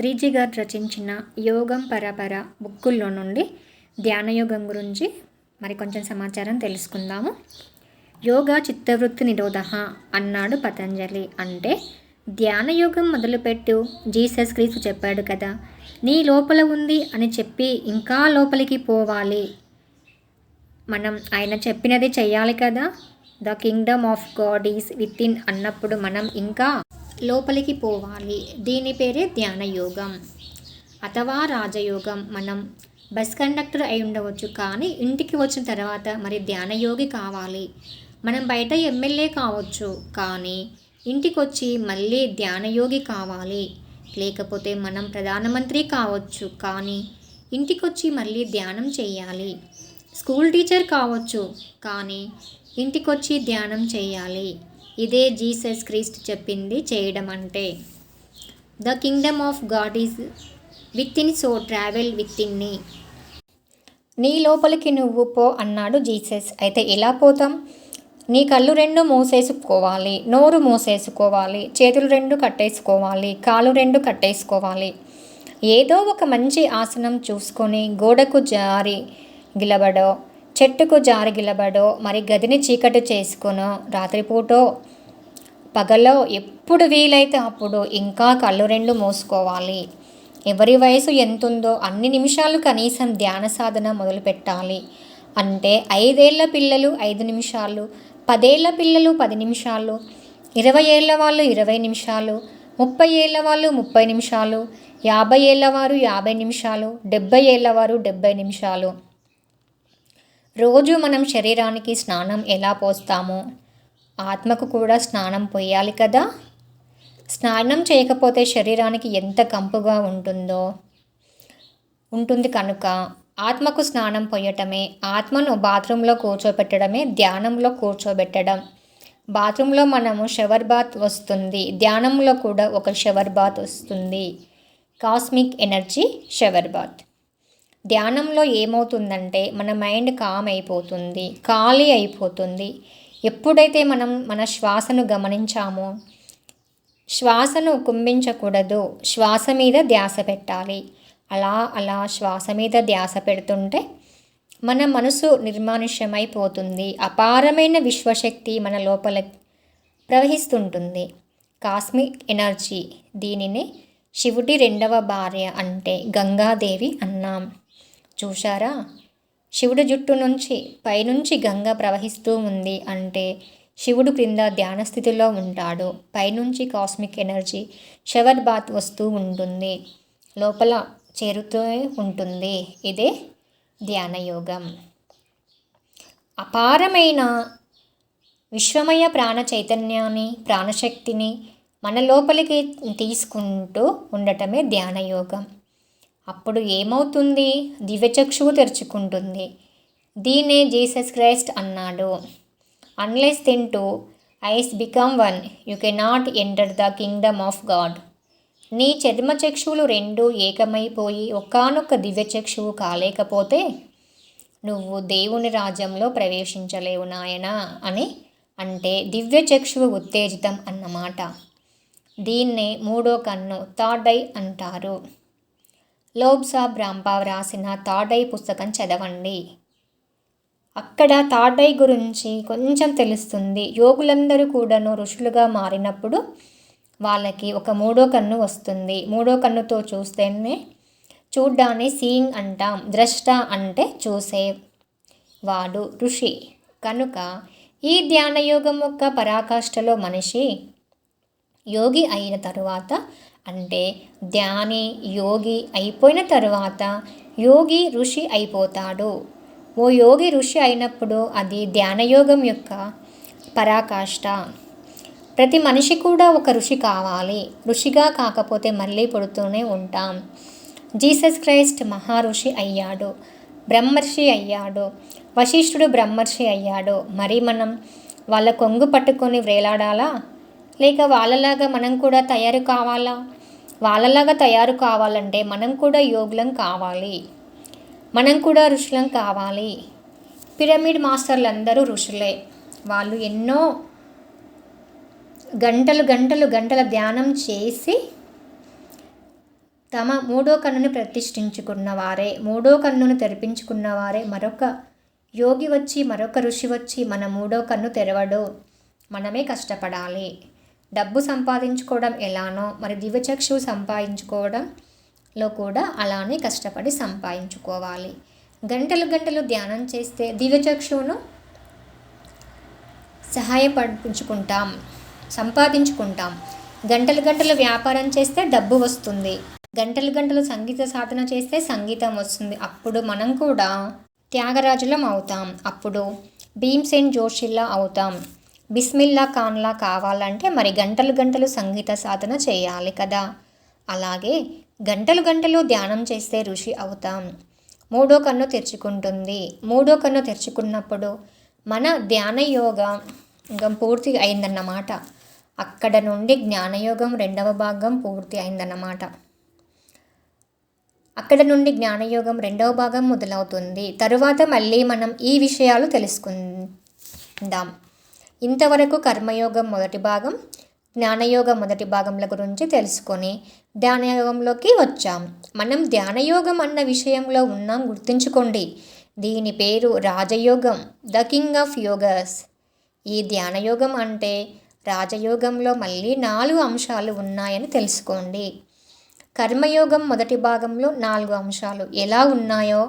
పత్రిజీ గారు రచించిన యోగం పరపర బుక్కుల్లో నుండి ధ్యానయోగం గురించి మరి కొంచెం సమాచారం తెలుసుకుందాము. యోగా చిత్తవృత్తి నిరోధ అన్నాడు పతంజలి. అంటే ధ్యానయోగం మొదలుపెట్టు, జీసస్ క్రీస్తు చెప్పాడు కదా, నీ లోపల ఉంది అని చెప్పి ఇంకా లోపలికి పోవాలి. మనం ఆయన చెప్పినది చెయ్యాలి కదా. The kingdom of God is with in అన్నప్పుడు మనం ఇంకా లోపలికి పోవాలి. దీని పేరే ధ్యానయోగం అథవా రాజయోగం. మనం బస్ కండక్టర్ అయి ఉండవచ్చు, కానీ ఇంటికి వచ్చిన తర్వాత మరి ధ్యానయోగి కావాలి. మనం బయట ఎమ్మెల్యే కావచ్చు, కానీ ఇంటికి వచ్చి మళ్ళీ ధ్యానయోగి కావాలి. లేకపోతే మనం ప్రధానమంత్రి కావచ్చు, కానీ ఇంటికి వచ్చి మళ్ళీ ధ్యానం చేయాలి. స్కూల్ టీచర్ కావచ్చు, కానీ ఇంటికి వచ్చి ధ్యానం చేయాలి. ఇదే జీసస్ క్రీస్తు చెప్పింది చేయడం అంటే. The kingdom of God is with in, so travel with in నీ. నీ లోపలికి నువ్వు పో అన్నాడు జీసస్. అయితే ఎలా పోతాం? నీ కళ్ళు రెండు మూసేసుకోవాలి, నోరు మూసేసుకోవాలి, చేతులు రెండు కట్టేసుకోవాలి, కాళ్ళు రెండు కట్టేసుకోవాలి. ఏదో ఒక మంచి ఆసనం చూసుకొని గోడకు జారి గిలబడో, చెట్టుకు జారి గిలబడో, మరి గదిని చీకటి చేసుకునో, రాత్రిపూటో పగలో ఎప్పుడు వీలైతే అప్పుడు ఇంకా కళ్ళు రెండు మూసుకోవాలి. ఎవరి వయసు ఎంతుందో అన్ని నిమిషాలు కనీసం ధ్యాన సాధన మొదలుపెట్టాలి. అంటే 5 ఏళ్ల పిల్లలు 5 నిమిషాలు, 10 ఏళ్ల పిల్లలు 10 నిమిషాలు, 20 ఏళ్ల వాళ్ళు 20 నిమిషాలు, 30 ఏళ్ల వాళ్ళు 30 నిమిషాలు, 50 ఏళ్ల వారు 50 నిమిషాలు, 70 ఏళ్ల వారు 70 నిమిషాలు. రోజు మనం శరీరానికి స్నానం ఎలా పోస్తామో ఆత్మకు కూడా స్నానం పోయాలి కదా. స్నానం చేయకపోతే శరీరానికి ఎంత కంపుగా ఉంటుంది కనుక ఆత్మకు స్నానం పోయటమే, ఆత్మను బాత్రూంలో కూర్చోబెట్టడమే ధ్యానంలో కూర్చోబెట్టడం. బాత్రూంలో మనము షవర్ బాత్ వస్తుంది, ధ్యానంలో కూడా ఒక షవర్ బాత్ వస్తుంది. Cosmic energy shower bath. ధ్యానంలో ఏమవుతుందంటే మన మైండ్ కామ్ అయిపోతుంది, ఖాళీ అయిపోతుంది. ఎప్పుడైతే మనం మన శ్వాసను గమనించామో, శ్వాసను కుంభించకూడదు, శ్వాస మీద ధ్యాస పెట్టాలి. అలా శ్వాస మీద ధ్యాస పెడుతుంటే మన మనసు నిర్మానుష్యమైపోతుంది. అపారమైన విశ్వశక్తి మన లోపల ప్రవహిస్తుంటుంది. Cosmic energy. దీనిని శివుడి 2వ భార్య అంటే గంగాదేవి అన్నాం. చూశారా? శివుడి జుట్టు నుంచి పైనుంచి గంగ ప్రవహిస్తూ ఉంది అంటే శివుడు క్రింద ధ్యాన స్థితిలో ఉంటాడు. పైనుంచి కాస్మిక్ ఎనర్జీ షవర్ బాత్ వస్తూ ఉంటుంది, లోపల చేరుతూ ఉంటుంది. ఇదే ధ్యానయోగం. అపారమైన విశ్వమయ ప్రాణ చైతన్యాన్ని, ప్రాణశక్తిని మన లోపలికి తీసుకుంటూ ఉండటమే ధ్యానయోగం. అప్పుడు ఏమవుతుంది? దివ్యచక్షువు తెరుచుకుంటుంది. దీన్నే జీసస్ క్రైస్ట్ అన్నాడు. Unless then 2 eyes become 1, you cannot enter the kingdom of God. నీ చర్మచక్షువులు 2 ఏకమైపోయి ఒకానొక దివ్యచక్షువు కాలేకపోతే నువ్వు దేవుని రాజ్యంలో ప్రవేశించలేవు నాయనా అని అంటే దివ్యచక్షువు ఉత్తేజితం అన్నమాట. దీన్నే 3వ కన్ను, థర్డ్ ఐ అంటారు. లోబ్సాబ్ రాంపావ్ రాసిన థర్డ్ ఐ పుస్తకం చదవండి. అక్కడ థర్డ్ ఐ గురించి కొంచెం తెలుస్తుంది. యోగులందరూ కూడాను ఋషులుగా మారినప్పుడు వాళ్ళకి ఒక 3వ కన్ను వస్తుంది. 3వ కన్నుతో చూస్తేనే చూడ్డాన్ని సీయింగ్ అంటాం. ద్రష్ట అంటే చూసేవాడు, ఋషి. కనుక ఈ ధ్యానయోగం యొక్క పరాకాష్ఠలో మనిషి యోగి అయిన తరువాత, అంటే ధ్యాని యోగి అయిపోయిన తరువాత యోగి ఋషి అయిపోతాడు. ఓ యోగి ఋషి అయినప్పుడు అది ధ్యానయోగం యొక్క పరాకాష్ఠ. ప్రతి మనిషి కూడా ఒక ఋషి కావాలి. ఋషిగా కాకపోతే మళ్ళీ పుడుతూనే ఉంటాం. జీసస్ క్రైస్ట్ మహాఋషి అయ్యాడు, బ్రహ్మర్షి అయ్యాడు, వశిష్ఠుడు బ్రహ్మర్షి అయ్యాడు. మరి మనం వాళ్ళ కొంగు పట్టుకొని వ్రేలాడాలా? లేక వాళ్ళలాగా మనం కూడా తయారు కావాలా? వాళ్ళలాగా తయారు కావాలంటే మనం కూడా యోగులం కావాలి, మనం కూడా ఋషులం కావాలి. పిరమిడ్ మాస్టర్లు అందరూ ఋషులే. వాళ్ళు ఎన్నో గంటల ధ్యానం చేసి తమ మూడో కన్నుని ప్రతిష్ఠించుకున్న వారే, మూడో కన్నును తెరిపించుకున్న వారే. మరొక యోగి వచ్చి, మరొక ఋషి వచ్చి మన మూడో కన్ను తెరవడు. మనమే కష్టపడాలి. డబ్బు సంపాదించుకోవడం ఎలానో మరి దివ్యచక్షువు సంపాదించుకోవడంలో కూడా అలానే కష్టపడి సంపాదించుకోవాలి. గంటలు గంటలు ధ్యానం చేస్తే దివ్యచక్షువును సంపాదించుకుంటాం. గంటలు గంటలు వ్యాపారం చేస్తే డబ్బు వస్తుంది. గంటలు గంటలు సంగీత సాధన చేస్తే సంగీతం వస్తుంది. అప్పుడు మనం కూడా త్యాగరాజులం అవుతాం. అప్పుడు భీమ్సేన్ జోషిలా అవుతాం. బిస్మిల్లా ఖాన్లా కావాలంటే మరి గంటలు గంటలు సంగీత సాధన చేయాలి కదా. అలాగే గంటలు గంటలు ధ్యానం చేస్తే ఋషి అవుతాం. మూడో కన్ను తెరుచుకుంటుంది. మూడో కన్ను తెరుచుకున్నప్పుడు మన ధ్యానయోగం పూర్తి అయిందన్నమాట. అక్కడ నుండి జ్ఞానయోగం రెండవ భాగం పూర్తి అయిందన్నమాట. అక్కడ నుండి జ్ఞానయోగం రెండవ భాగం మొదలవుతుంది. తరువాత మళ్ళీ మనం ఈ విషయాలు తెలుసుకుందాం. ఇంతవరకు కర్మయోగం మొదటి భాగం, జ్ఞానయోగం మొదటి భాగంల గురించి తెలుసుకొని ధ్యానయోగంలోకి వచ్చాం. మనం ధ్యానయోగం అన్న విషయంలో ఉన్నాం, గుర్తుంచుకోండి. దీని పేరు రాజయోగం, ద కింగ్ ఆఫ్ యోగస్. ఈ ధ్యానయోగం అంటే రాజయోగంలో మళ్ళీ 4 అంశాలు ఉన్నాయని తెలుసుకోండి. కర్మయోగం మొదటి భాగంలో 4 అంశాలు ఎలా ఉన్నాయో,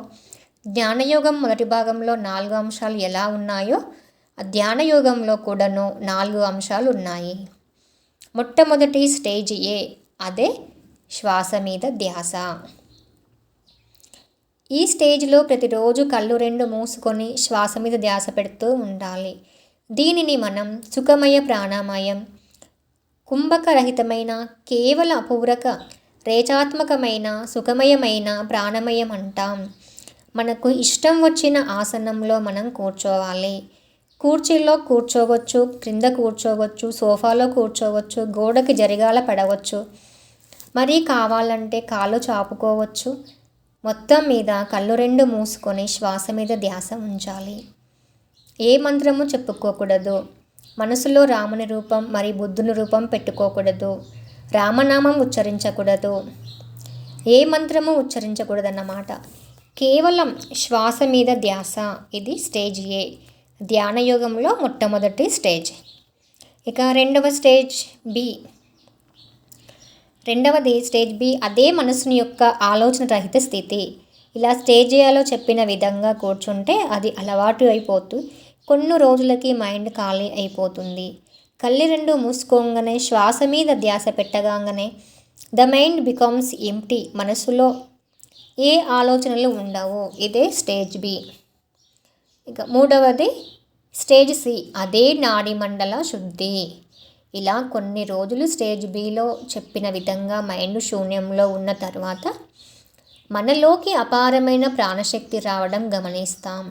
జ్ఞానయోగం మొదటి భాగంలో 4 అంశాలు ఎలా ఉన్నాయో, ధ్యానయోగంలో కూడాను 4 అంశాలు ఉన్నాయి. మొట్టమొదటి స్టేజ్ ఏ, అదే శ్వాస మీద ధ్యాస. ఈ స్టేజ్లో ప్రతిరోజు కళ్ళు 2 మూసుకొని శ్వాస మీద ధ్యాస పెడుతూ ఉండాలి. దీనిని మనం సుఖమయ ప్రాణామయం, కుంభకరహితమైన కేవల పూరక రేచాత్మకమైన సుఖమయమైన ప్రాణమయం అంటాం. మనకు ఇష్టం వచ్చిన ఆసనంలో మనం కూర్చోవాలి. కుర్చీలో కూర్చోవచ్చు, క్రింద కూర్చోవచ్చు, సోఫాలో కూర్చోవచ్చు, గోడకి జరిగాల పడవచ్చు, మరీ కావాలంటే కాళ్ళు చాపుకోవచ్చు. మొత్తం మీద కళ్ళు 2 మూసుకొని శ్వాస మీద ధ్యాస ఉంచాలి. ఏ మంత్రము చెప్పుకోకూడదు. మనసులో రాముని రూపం మరి బుద్ధుని రూపం పెట్టుకోకూడదు. రామనామం ఉచ్చరించకూడదు. ఏ మంత్రము ఉచ్చరించకూడదన్నమాట. కేవలం శ్వాస మీద ధ్యాస. ఇది స్టేజ్ ఏ, ధ్యానయోగంలో మొట్టమొదటి స్టేజ్. ఇక రెండవ స్టేజ్ బి. రెండవది స్టేజ్ బి, అదే మనసుని యొక్క ఆలోచన రహిత స్థితి. ఇలా స్టేజ్ ఏలో చెప్పిన విధంగా కూర్చుంటే అది అలవాటు అయిపోతూ కొన్ని రోజులకి మైండ్ ఖాళీ అయిపోతుంది. కళ్ళు 2 మూసుకోగానే శ్వాస మీద ధ్యాస పెట్టగానే ద మైండ్ బికమ్స్ ఎంప్టీ. మనసులో ఏ ఆలోచనలు ఉండవు. ఇదే స్టేజ్ బి. ఇక మూడవది స్టేజ్ సి, అదే నాడీ మండల శుద్ధి. ఇలా కొన్ని రోజులు స్టేజ్ బిలో చెప్పిన విధంగా మైండ్ శూన్యంలో ఉన్న తర్వాత మనలోకి అపారమైన ప్రాణశక్తి రావడం గమనిస్తాం.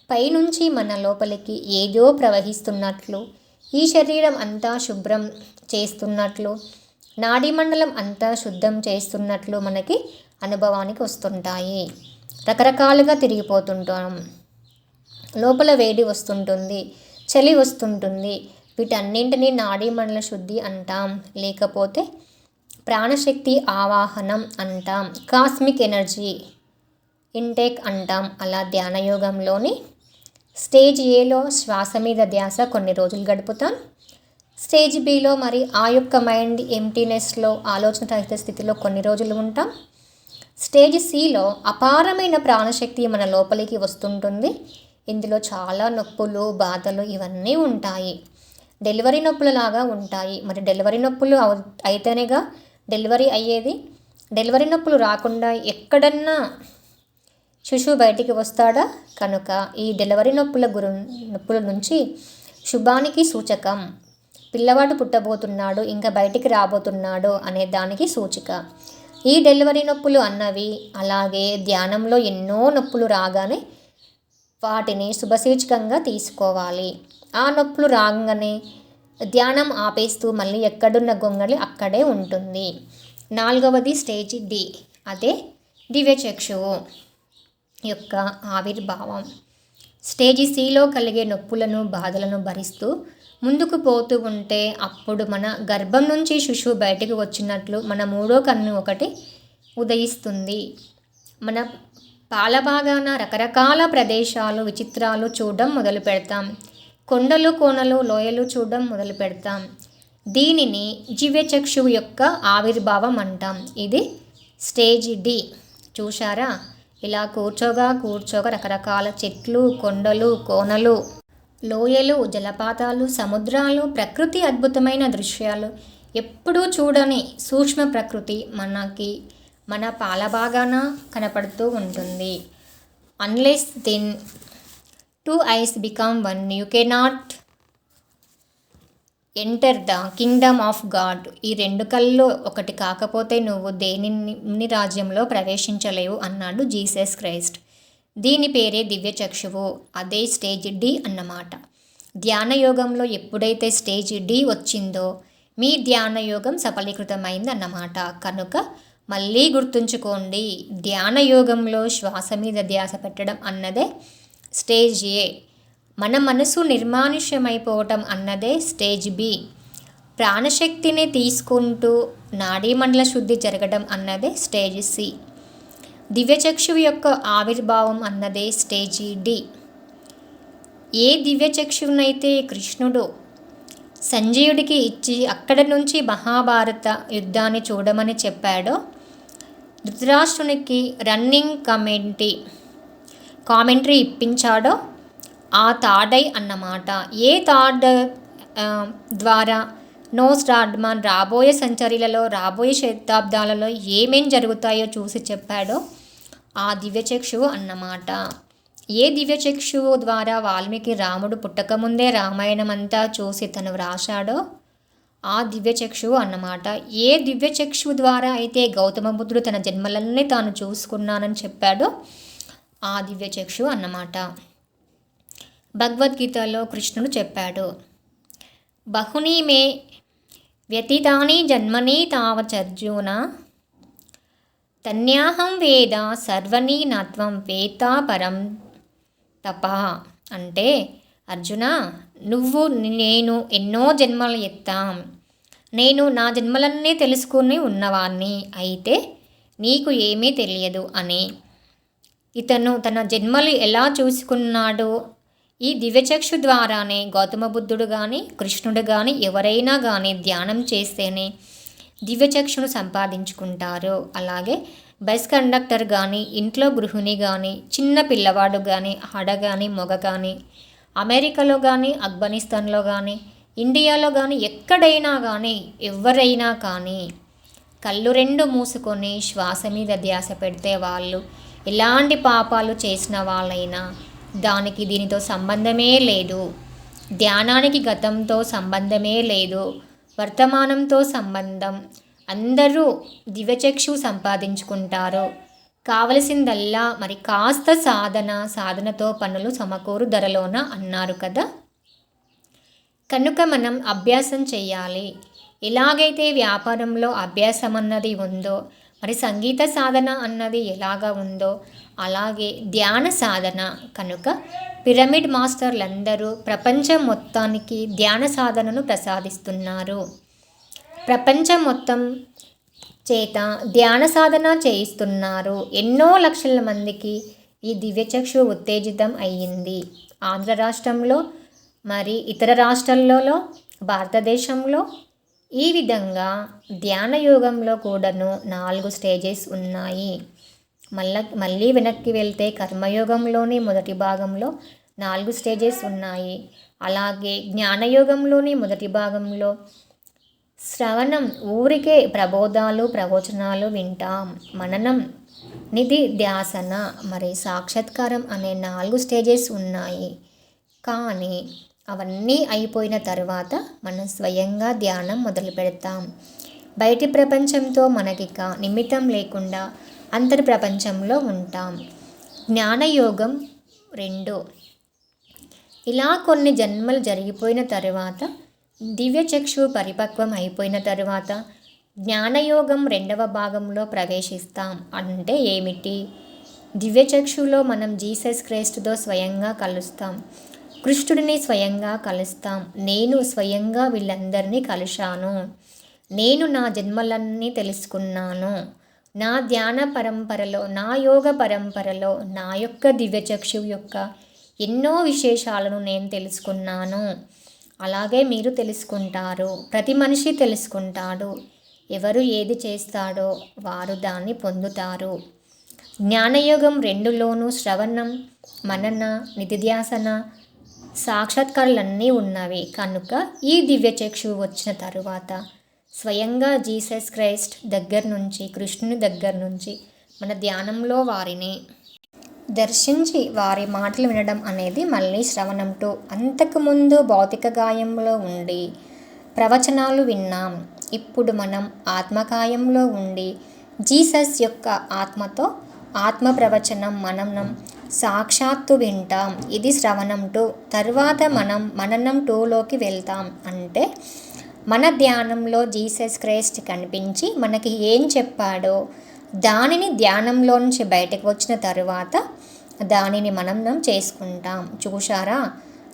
పైనుంచి మన లోపలికి ఏదో ప్రవహిస్తున్నట్లు, ఈ శరీరం అంతా శుభ్రం చేస్తున్నట్లు, నాడీ మండలం అంతా శుద్ధం చేస్తున్నట్లు మనకి అనుభవానికి వస్తుంటాయి. రకరకాలుగా తిరిగిపోతుంటాం. లోపల వేడి వస్తుంటుంది, చలి వస్తుంటుంది. వీటన్నింటినీ నాడీ మండల శుద్ధి అంటాం, లేకపోతే ప్రాణశక్తి ఆవాహనం అంటాం, కాస్మిక్ ఎనర్జీ ఇంటేక్ అంటాం. అలా ధ్యానయోగంలోని స్టేజ్ ఏలో శ్వాస మీద ధ్యాస కొన్ని రోజులు గడుపుతాం. స్టేజ్ బిలో మరి ఆ యొక్క మైండ్ ఎంటీనెస్లో ఆలోచన రహిత స్థితిలో కొన్ని రోజులు ఉంటాం. స్టేజ్ సిలో అపారమైన ప్రాణశక్తి మన లోపలికి వస్తుంటుంది. ఇందులో చాలా నొప్పులు, బాధలు ఇవన్నీ ఉంటాయి. డెలివరీ నొప్పులలాగా ఉంటాయి. మరి డెలివరీ నొప్పులు అయితేనేగా డెలివరీ అయ్యేది. డెలివరీ నొప్పులు రాకుండా ఎక్కడన్నా శిశువు బయటికి వస్తాడా? కనుక ఈ డెలివరీ నొప్పుల నుంచి శుభానికి సూచకం. పిల్లవాడు పుట్టబోతున్నాడు, ఇంకా బయటికి రాబోతున్నాడు అనే దానికి సూచిక. ఈ డెలివరీ నొప్పులు అన్నవి అలాగే ధ్యానంలో ఎన్నో నొప్పులు రాగానే వాటిని శుభసూచకంగా తీసుకోవాలి. ఆ నొప్పులు రాగానే ధ్యానం ఆపేస్తూ మళ్ళీ ఎక్కడున్న గొంగళి అక్కడే ఉంటుంది. నాలుగవది స్టేజ్ డి, అదే దివ్యచక్షువు యొక్క ఆవిర్భావం. స్టేజ్ సిలో కలిగే నొప్పులను, బాధలను భరిస్తూ ముందుకు పోతూ ఉంటే అప్పుడు మన గర్భం నుంచి శిశువు బయటకు వచ్చినట్లు మన మూడో కన్ను ఒకటి ఉదయిస్తుంది. మన పాలభాగాన రకరకాల ప్రదేశాలు, విచిత్రాలు చూడడం మొదలు పెడతాం. కొండలు, కోనలు, లోయలు చూడడం మొదలు పెడతాం. దీనిని దివ్యచక్షువు యొక్క ఆవిర్భావం అంటాం. ఇది స్టేజ్ డి. చూశారా? ఇలా కూర్చోగా రకరకాల చెట్లు, కొండలు, కోనలు, లోయలు, జలపాతాలు, సముద్రాలు, ప్రకృతి అద్భుతమైన దృశ్యాలు, ఎప్పుడూ చూడని సూక్ష్మ ప్రకృతి మనకి మన పాలభాగాన కనపడుతూ ఉంటుంది. Unless then two eyes become one you cannot enter the kingdom of God. ఈ రెండు కళ్ళు ఒకటి కాకపోతే నువ్వు దేవుని రాజ్యంలో ప్రవేశించలేవు అన్నాడు జీసస్ క్రైస్ట్. దీని పేరే దివ్యచక్షువు. అదే స్టేజ్ డి అన్నమాట. ధ్యానయోగంలో ఎప్పుడైతే స్టేజ్ డి వచ్చిందో మీ ధ్యానయోగం సఫలీకృతమైంది అన్నమాట. కనుక మళ్ళీ గుర్తుంచుకోండి, ధ్యానయోగంలో శ్వాస మీద ధ్యాస పెట్టడం అన్నదే స్టేజ్ ఏ. మన మనసు నిర్మానుష్యమైపోవటం అన్నదే స్టేజ్ బి. ప్రాణశక్తిని తీసుకుంటూ నాడీమండల శుద్ధి జరగడం అన్నదే స్టేజ్ సి. దివ్యచక్షువు యొక్క ఆవిర్భావం అన్నదే స్టేజ్ డి. ఏ దివ్యచక్షువునైతే కృష్ణుడు సంజీవుడికి ఇచ్చి అక్కడి నుంచి మహాభారత యుద్ధాన్ని చూడమని చెప్పాడో, ధృతరాష్ట్రునికి రన్నింగ్ కామెంటరీ ఇప్పించాడో ఆ థర్డ్ ఐ అన్నమాట. ఏ థర్డ్ ద్వారా నోస్ట్రాడమస్ రాబోయే సెంచరీలలో, రాబోయే శతాబ్దాలలో ఏమేం జరుగుతాయో చూసి చెప్పాడో ఆ దివ్యచక్షువు అన్నమాట. ఏ దివ్యచక్షువు ద్వారా వాల్మీకి రాముడు పుట్టకముందే రామాయణం అంతా చూసి తను వ్రాశాడో ఆ దివ్యచక్షువు అన్నమాట. ఏ దివ్యచక్షువు ద్వారా అయితే గౌతమ బుద్ధుడు తన జన్మలన్నీ తాను చూసుకున్నానని చెప్పాడో ఆ దివ్యచక్షువు అన్నమాట. భగవద్గీతలో కృష్ణుడు చెప్పాడు, బహుని మే వ్యతీతాని జన్మని తావచర్జున తన్యాహం వేద సర్వని నత్వం వేత్త పరం తప. అంటే అర్జున, నువ్వు నేను ఎన్నో జన్మలు ఎత్తాం, నేను నా జన్మలన్నీ తెలుసుకుని ఉన్నవాణ్ణి, అయితే నీకు ఏమీ తెలియదు అని. ఇతను తన జన్మలు ఎలా చూసుకున్నాడో ఈ దివ్యచక్షు ద్వారానే గౌతమ బుద్ధుడు కానీ కృష్ణుడు కానీ ఎవరైనా కానీ ధ్యానం చేస్తేనే దివ్యచక్షును సంపాదించుకుంటారు. అలాగే బస్ కండక్టర్ కానీ, ఇంట్లో గృహిణి కానీ, చిన్న పిల్లవాడు కానీ, ఆడ కానీ, మగ కానీ, అమెరికాలో కానీ, ఆఫ్ఘనిస్తాన్లో కానీ, ఇండియాలో కానీ, ఎక్కడైనా కానీ, ఎవరైనా కానీ కళ్ళు రెండు మూసుకొని శ్వాస మీద ధ్యాస పెడితే వాళ్ళు ఎలాంటి పాపాలు చేసిన వాళ్ళైనా దానికి దీనితో సంబంధమే లేదు. ధ్యానానికి గతంతో సంబంధమే లేదు, వర్తమానంతో సంబంధం. అందరూ దివ్యచక్షు సంపాదించుకుంటారు. కావలసిందల్లా మరి కాస్త సాధనతో పనులు సమకూరు ధరలోన అన్నారు కదా. కనుక మనం అభ్యాసం చేయాలి. ఎలాగైతే వ్యాపారంలో అభ్యాసం అన్నది ఉందో, మరి సంగీత సాధన అన్నది ఎలాగా ఉందో అలాగే ధ్యాన సాధన. కనుక పిరమిడ్ మాస్టర్లందరూ ప్రపంచం మొత్తానికి ధ్యాన సాధనను ప్రసాదిస్తున్నారు. ప్రపంచం మొత్తం చేత ధ్యాన సాధన చేయిస్తున్నారు. ఎన్నో లక్షల మందికి ఈ దివ్యచక్షు ఉత్తేజితం అయ్యింది. ఆంధ్ర రాష్ట్రంలో మరి ఇతర రాష్ట్రాలలో, భారతదేశంలో ఈ విధంగా ధ్యాన యోగంలో కూడాను 4 స్టేజెస్ ఉన్నాయి. మళ్ళీ వెనక్కి వెళ్తే కర్మయోగంలోని మొదటి భాగంలో 4 స్టేజెస్ ఉన్నాయి. అలాగే జ్ఞానయోగంలోని మొదటి భాగంలో శ్రవణం, ఊరికే ప్రబోధాలు ప్రవచనాలు వింటాం. మననం, నిధి ధ్యాసన, మరి సాక్షాత్కారం అనే 4 స్టేజెస్ ఉన్నాయి. కానీ అవన్నీ అయిపోయిన తర్వాత మనం స్వయంగా ధ్యానం మొదలు పెడతాం. బయటి ప్రపంచంతో మనకిక నిమిత్తం లేకుండా అంతర్ ప్రపంచంలో ఉంటాం. జ్ఞానయోగం 2. ఇలా కొన్ని జన్మలు జరిగిపోయిన తర్వాత, దివ్యచక్షు పరిపక్వం అయిపోయిన తర్వాత జ్ఞానయోగం 2వ భాగంలో ప్రవేశిస్తాం. అంటే ఏమిటి? దివ్యచక్షులో మనం జీసస్ క్రైస్టుతో స్వయంగా కలుస్తాం, కృష్ణుడిని స్వయంగా కలుస్తాం. నేను స్వయంగా వీళ్ళందరినీ కలిశాను, నేను నా జన్మలన్నీ తెలుసుకున్నాను, నా ధ్యాన పరంపరలో, నా యోగ పరంపరలో నా యొక్క దివ్యచక్షువు యొక్క ఎన్నో విశేషాలను నేను తెలుసుకున్నాను. అలాగే మీరు తెలుసుకుంటారు. ప్రతి మనిషి తెలుసుకుంటాడు. ఎవరు ఏది చేస్తాడో వారు దాన్ని పొందుతారు. జ్ఞానయోగం 2లోనూ శ్రవణం, మనన, నిధిధ్యాసన, సాక్షాత్కారాలన్నీ ఉన్నవి. కనుక ఈ దివ్యచక్షువు వచ్చిన తరువాత స్వయంగా జీసస్ క్రైస్ట్ దగ్గర నుంచి, కృష్ణుని దగ్గర నుంచి మన ధ్యానంలో వారిని దర్శించి వారి మాటలు వినడం అనేది మళ్ళీ శ్రవణం 2. అంతకుముందు భౌతిక గాయంలో ఉండి ప్రవచనాలు విన్నాం. ఇప్పుడు మనం ఆత్మకాయంలో ఉండి జీసస్ యొక్క ఆత్మతో ఆత్మ ప్రవచనం, మననం సాక్షాత్తు వింటాం. ఇది శ్రవణం 2. తర్వాత మనం మననం 2లోకి వెళ్తాం. అంటే మన ధ్యానంలో జీసస్ క్రైస్ట్ కనిపించి మనకి ఏం చెప్పాడో దానిని ధ్యానంలో నుంచి బయటకు వచ్చిన తరువాత దానిని మననం చేసుకుంటాం. చూశారా,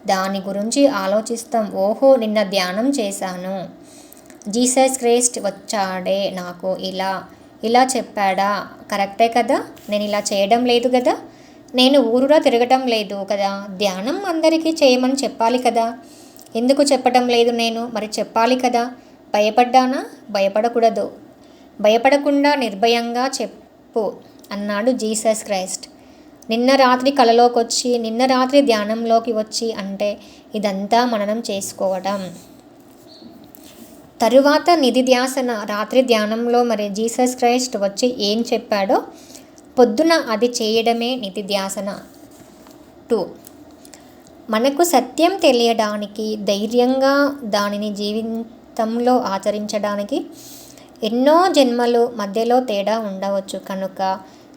దాని గురించి ఆలోచిస్తాం. ఓహో, నిన్న ధ్యానం చేశాను, జీసస్ క్రైస్ట్ వచ్చాడే నాకు ఇలా చెప్పాడా, కరెక్టే కదా, నేను ఇలా చేయడం లేదు కదా, నేను ఊరురా తిరగటం లేదు కదా, ధ్యానం అందరికీ చేయమని చెప్పాలి కదా, ఎందుకు చెప్పటం లేదు నేను, మరి చెప్పాలి కదా, భయపడ్డానా, భయపడకూడదు, భయపడకుండా నిర్భయంగా చెప్పు అన్నాడు జీసస్ క్రైస్ట్. నిన్న రాత్రి కలలోకి వచ్చి, నిన్న రాత్రి ధ్యానంలోకి వచ్చి అంటే ఇదంతా మననం చేసుకోవడం. తరువాత నిధిధ్యాసన, రాత్రి ధ్యానంలో మరి జీసస్ క్రైస్ట్ వచ్చి ఏం చెప్పాడో పొద్దున అది చేయడమే నిధిధ్యాసన 2. మనకు సత్యం తెలియడానికి, ధైర్యంగా దానిని జీవితంలో ఆచరించడానికి ఎన్నో జన్మలు మధ్యలో తేడా ఉండవచ్చు. కనుక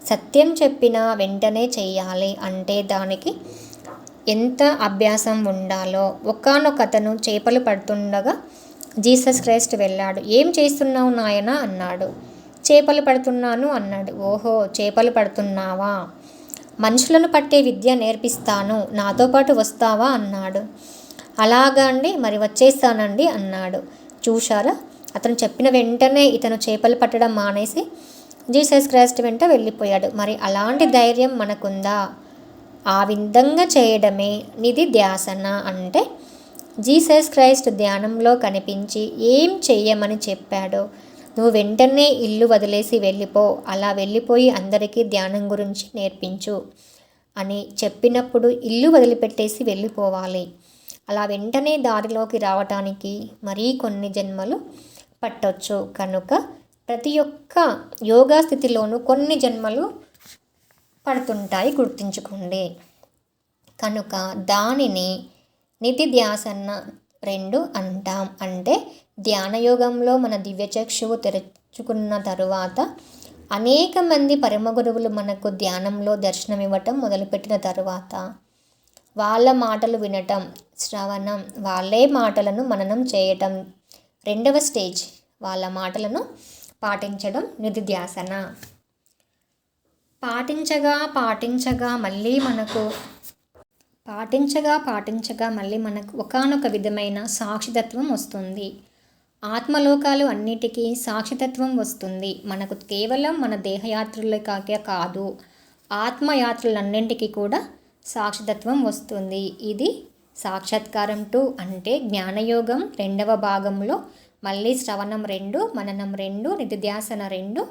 సత్యం చెప్పిన వెంటనే చెయ్యాలి అంటే దానికి ఎంత అభ్యాసం ఉండాలో. ఒకానొకతను చేపలు పడుతుండగా జీసస్ క్రైస్ట్ వెళ్ళాడు. ఏం చేస్తున్నావు నాయనా అన్నాడు. చేపలు పడుతున్నాను అన్నాడు. ఓహో, చేపలు పడుతున్నావా, మనుషులను పట్టే విద్య నేర్పిస్తాను, నాతో పాటు వస్తావా అన్నాడు. అలాగా అండి, మరి వచ్చేస్తానండి అన్నాడు. చూశారా, అతను చెప్పిన వెంటనే ఇతను చేపలు పట్టడం మానేసి జీసస్ క్రైస్ట్ వెంట వెళ్ళిపోయాడు. మరి అలాంటి ధైర్యం మనకుందా? ఆ విధంగా చేయడమే నిధిధ్యాసన. అంటే జీసస్ క్రైస్ట్ ధ్యానంలో కనిపించి ఏం చెయ్యమని చెప్పాడో నువ్వు వెంటనే ఇల్లు వదిలేసి వెళ్ళిపో, అలా వెళ్ళిపోయి అందరికీ ధ్యానం గురించి నేర్పించు అని చెప్పినప్పుడు ఇల్లు వదిలిపెట్టేసి వెళ్ళిపోవాలి. అలా వెంటనే దారిలోకి రావటానికి మరీ కొన్ని జన్మలు పట్టొచ్చు. కనుక ప్రతి ఒక్క యోగా స్థితిలోనూ కొన్ని జన్మలు పడుతుంటాయి, గుర్తుంచుకోండి. కనుక దానిని నిధిధ్యాసన 2 అంటాం. అంటే ధ్యానయోగంలో మన దివ్యచక్షువు తెరుచుకున్న తరువాత అనేక మంది పరమ గురువులు మనకు ధ్యానంలో దర్శనమివ్వటం మొదలుపెట్టిన తరువాత వాళ్ళ మాటలు వినటం, శ్రవణం, వాళ్ళే మాటలను మననం చేయటం 2వ స్టేజ్. వాళ్ళ మాటలను పాటించడం నిధిధ్యాసన. పాటించగా మళ్ళీ మనకు ఒకానొక విధమైన సాక్షితత్వం వస్తుంది. ఆత్మలోకాలు అన్నిటికీ సాక్షితత్వం వస్తుంది. మనకు కేవలం మన దేహయాత్రలకే కాదు, ఆత్మయాత్రలన్నింటికీ కూడా సాక్షితత్వం వస్తుంది. ఇది సాక్షాత్కారం 2. అంటే జ్ఞానయోగం 2వ భాగంలో మళ్ళీ శ్రవణం 2, మననం 2, నిధిధ్యాసన 2,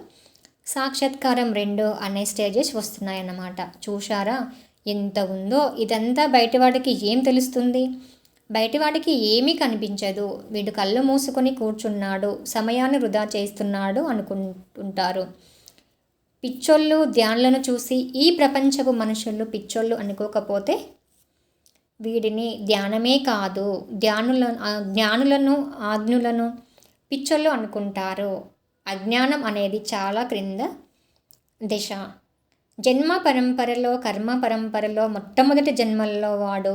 సాక్షాత్కారం 2 అనే స్టేజెస్ వస్తున్నాయన్నమాట. చూశారా ఎంత ఉందో. ఇదంతా బయటవాడికి ఏం తెలుస్తుంది? బయటవాడికి ఏమీ కనిపించదు. వీడు కళ్ళు మూసుకొని కూర్చున్నాడు, సమయాన్ని వృధా చేస్తున్నాడు అనుకుంటుంటారు. పిచ్చోళ్ళు ధ్యానులను చూసి ఈ ప్రపంచపు మనుషులు పిచ్చోళ్ళు అనుకోకపోతే వీడిని ధ్యానమే కాదు, జ్ఞానులను ఆజ్ఞులను పిచ్చోళ్ళు అనుకుంటారు. అజ్ఞానం అనేది చాలా క్రింద దిశ. జన్మ పరంపరలో, కర్మ పరంపరలో మొట్టమొదటి జన్మల్లో వాడు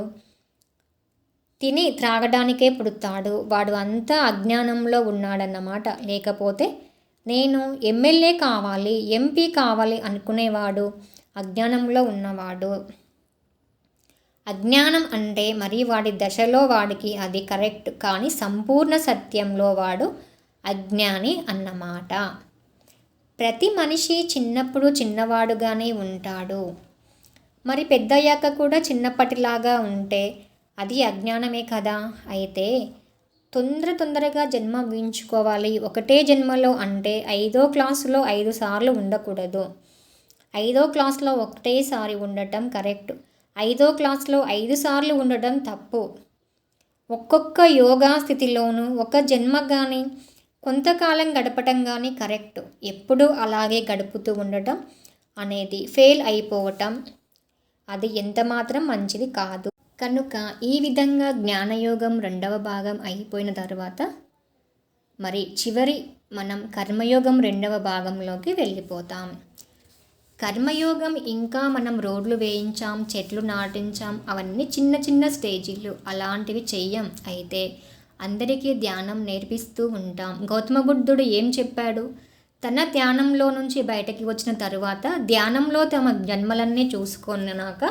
తిని త్రాగడానికే పుడతాడు. వాడు అంతా అజ్ఞానంలో ఉన్నాడన్నమాట. లేకపోతే నేను ఎమ్మెల్యే కావాలి, ఎంపీ కావాలి అనుకునేవాడు అజ్ఞానంలో ఉన్నవాడు. అజ్ఞానం అంటే మరి వాడి దశలో వాడికి అది కరెక్ట్, కానీ సంపూర్ణ సత్యంలో వాడు అజ్ఞాని అన్నమాట. ప్రతి మనిషి చిన్నప్పుడు చిన్నవాడుగానే ఉంటాడు. మరి పెద్దయ్యాక కూడా చిన్నప్పటిలాగా ఉంటే అది అజ్ఞానమే కదా. అయితే తొందరగా జన్మ ముగించుకోవాలి. ఒకటే జన్మలో అంటే 5వ క్లాసులో 5 సార్లు ఉండకూడదు. 5వ క్లాస్లో ఒకటేసారి ఉండటం కరెక్ట్. 5వ క్లాస్లో 5 సార్లు ఉండటం తప్పు. ఒక్కొక్క యోగా స్థితిలోనూ ఒక జన్మ కానీ కొంతకాలం గడపటం కానీ కరెక్ట్. ఎప్పుడూ అలాగే గడుపుతూ ఉండటం అనేది ఫెయిల్ అయిపోవటం అది ఎంతమాత్రం మంచిది కాదు. కనుక ఈ విధంగా జ్ఞానయోగం 2వ భాగం అయిపోయిన తర్వాత మరి చివరి మనం కర్మయోగం 2వ భాగంలోకి వెళ్ళిపోతాం. కర్మయోగం ఇంకా మనం రోడ్లు వేయించాం, చెట్లు నాటించాం, అవన్నీ చిన్న చిన్న స్టేజీలు, అలాంటివి చెయ్యం. అయితే అందరికీ ధ్యానం నేర్పిస్తూ ఉంటాం. గౌతమ బుద్ధుడు ఏం చెప్పాడు? తన ధ్యానంలో నుంచి బయటకి వచ్చిన తరువాత ధ్యానంలో తమ జన్మలన్నీ చూసుకున్నాక,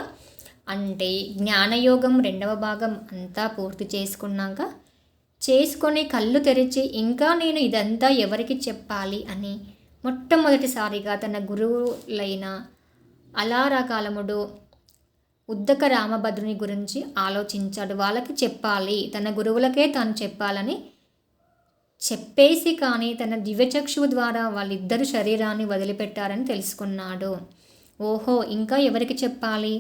అంటే జ్ఞానయోగం 2వ భాగం అంతా పూర్తి చేసుకొని కళ్ళు తెరిచి ఇంకా నేను ఇదంతా ఎవరికి చెప్పాలి అని మొట్టమొదటిసారిగా తన గురువులైన అలారాకాలముడు ఉద్దక రామభద్రుని గురించి ఆలోచించాడు. వాళ్ళకి చెప్పాలి, తన గురువులకే తాను చెప్పాలని చెప్పేసి కానీ తన దివ్యచక్షువు ద్వారా వాళ్ళిద్దరు శరీరాన్ని వదిలిపెట్టారని తెలుసుకున్నాడు. ఓహో, ఇంకా ఎవరికి చెప్పాలి?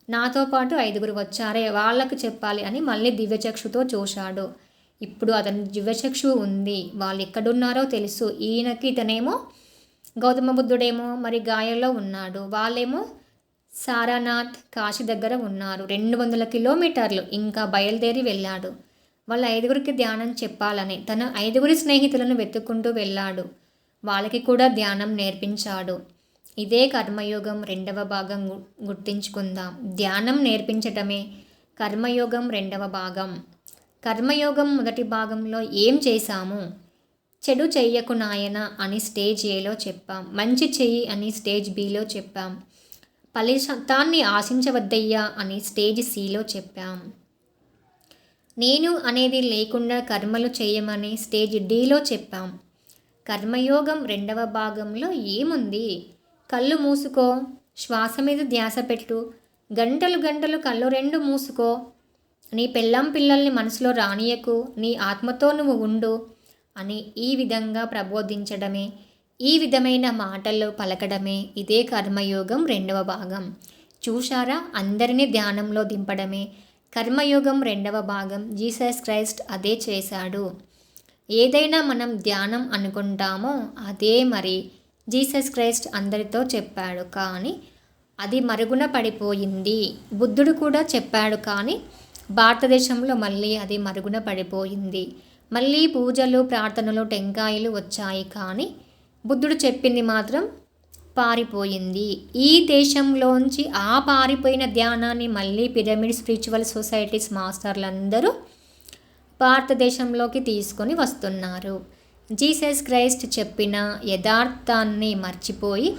నాతో పాటు 5గురు వచ్చారే, వాళ్ళకు చెప్పాలి అని మళ్ళీ దివ్యచక్షుతో చూశాడు. ఇప్పుడు అతని దివ్యచక్షువు ఉంది, వాళ్ళు ఎక్కడున్నారో తెలుసు. ఈయనకి ఇతనేమో గౌతమ బుద్ధుడేమో మరి గాయలో ఉన్నాడు, వాళ్ళేమో సారానాథ్ కాశీ దగ్గర ఉన్నారు. 200 కిలోమీటర్లు ఇంకా బయలుదేరి వెళ్ళాడు. వాళ్ళ 5గురికి ధ్యానం చెప్పాలని తన 5గురి స్నేహితులను వెతుక్కుంటూ వెళ్ళాడు. వాళ్ళకి కూడా ధ్యానం నేర్పించాడు. ఇదే కర్మయోగం 2వ భాగం. గుర్తించుకుందాం, ధ్యానం నేర్పించటమే కర్మయోగం 2వ భాగం. కర్మయోగం మొదటి భాగంలో ఏం చేశాము? చెడు చెయ్యకు నాయన అని స్టేజ్ ఏలో చెప్పాం, మంచి చెయ్యి అని స్టేజ్ బిలో చెప్పాం, ఫలితాన్ని ఆశించవద్దయ్యా అని స్టేజ్ సిలో చెప్పాం, నేను అనేది లేకుండా కర్మలు చేయమని స్టేజ్ డిలో చెప్పాం. కర్మయోగం 2వ భాగంలో ఏముంది? కళ్ళు మూసుకో, శ్వాస మీద ధ్యాస పెట్టు, గంటలు కళ్ళు 2 మూసుకో, నీ పెళ్ళాం పిల్లల్ని మనసులో రానియకు, నీ ఆత్మతో నువ్వు ఉండు అని ఈ విధంగా ప్రబోధించడమే, ఈ విధమైన మాటలు పలకడమే ఇదే కర్మయోగం 2వ భాగం. చూశారా, అందరినీ ధ్యానంలో దింపడమే కర్మయోగం 2వ భాగం. జీసస్ క్రైస్ట్ అదే చేశాడు. ఏదైనా మనం ధ్యానం అనుకుంటామో అదే మరి జీసస్ క్రైస్ట్ అందరితో చెప్పాడు. కానీ అది మరుగున పడిపోయింది. బుద్ధుడు కూడా చెప్పాడు, కానీ భారతదేశంలో మళ్ళీ అది మరుగున పడిపోయింది. మళ్ళీ పూజలు, ప్రార్థనలు, టెంకాయలు వచ్చాయి, కానీ బుద్ధుడు చెప్పింది మాత్రం పారిపోయింది. ఈ దేశంలోంచి ఆ పారిపోయిన ధ్యానాన్ని మళ్ళీ పిరమిడ్ స్పిరిచువల్ సొసైటీస్ మాస్టర్లందరూ భారతదేశంలోకి తీసుకొని వస్తున్నారు. జీసస్ క్రైస్ట్ చెప్పిన యథార్థాన్ని మర్చిపోయి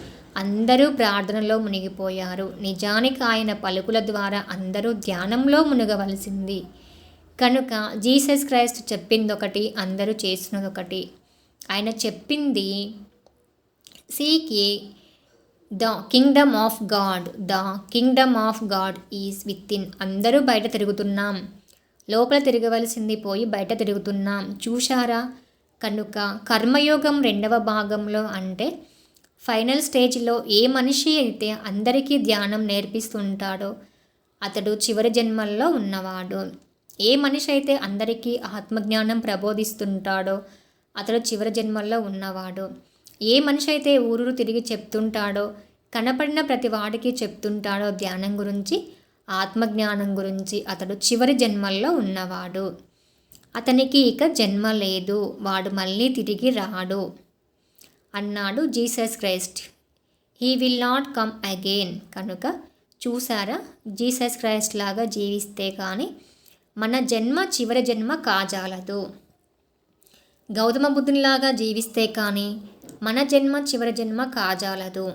అందరూ ప్రార్థనలో మునిగిపోయారు. నిజానికి ఆయన పలుకుల ద్వారా అందరూ ధ్యానంలో మునగవలసింది. కనుక జీసస్ క్రైస్ట్ చెప్పిందొకటి, అందరూ చేసినదొకటి. ఆయన చెప్పింది seek A the kingdom of God, the kingdom of God is with in. అందరూ బయట తిరుగుతున్నాం, లోపల తిరగవలసింది పోయి బయట తిరుగుతున్నాం. చూశారా? కనుక కర్మయోగం 2వ భాగంలో అంటే ఫైనల్ స్టేజ్లో ఏ మనిషి అయితే అందరికీ ధ్యానం నేర్పిస్తుంటాడో అతడు చివరి జన్మల్లో ఉన్నవాడు. ఏ మనిషి అయితే అందరికీ ఆత్మజ్ఞానం ప్రబోధిస్తుంటాడో అతడు చివరి జన్మల్లో ఉన్నవాడు. ఏ మనిషి అయితే ఊరూరు తిరిగి చెప్తుంటాడో, కనపడిన ప్రతి వాడికి చెప్తుంటాడో ధ్యానం గురించి, ఆత్మజ్ఞానం గురించి, అతడు చివరి జన్మల్లో ఉన్నవాడు. అతనికి ఇక జన్మ లేదు, వాడు మళ్ళీ తిరిగి రాడు అన్నాడు Jesus Christ. He will not come again. కనుక చూసారా, జీసస్ క్రైస్ట్ లాగా జీవిస్తే కానీ మన జన్మ చివరి జన్మ కాజాలదు. గౌతమ బుద్ధునిలాగా జీవిస్తే కానీ మన జన్మ చివరి జన్మ కాజాలదు.